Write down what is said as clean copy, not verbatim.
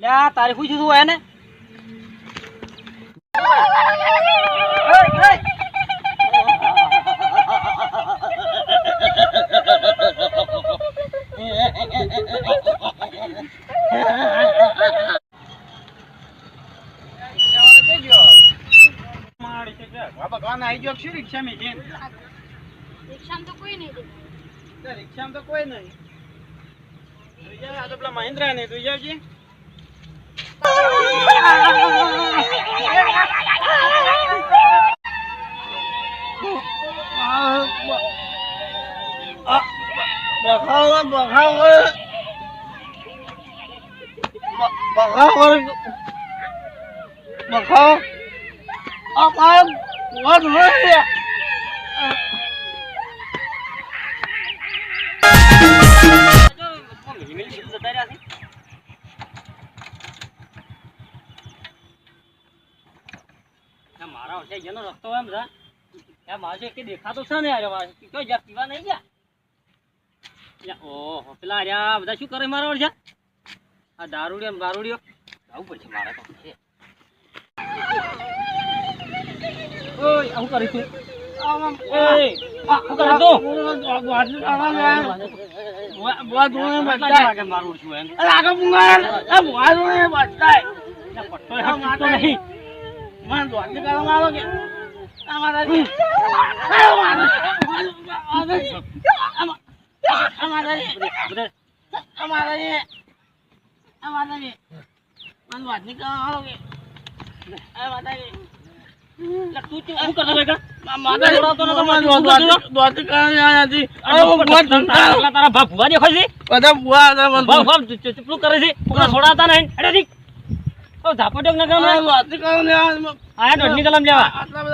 લ્યા તારી પૂછ્યું તું હોય ને ભગવાન આવી ગયો શું રિક્ષા માં જઈને રિક્ષામાં તો કોઈ નહીં રિક્ષામાં તો કોઈ નહીં આ તો પેલા મહિન્દ્રા ને તું જાવજી મારા જેનો રસ્તો એમ છે મારે કે દેખાતો છે ને યાર કઈ જા પીવા નહીં ગયા ઓહો પેલા રહ્યા બધા શું કરે મારા છે આ દારૂડિયો બારૂડિયો આવું પડશે મારે તો ઓય આવું કરી તું મારું છું એમ છોડાતા નહીં ઝાપટો ના કામ આયા દોડની કલમ લેવા તમે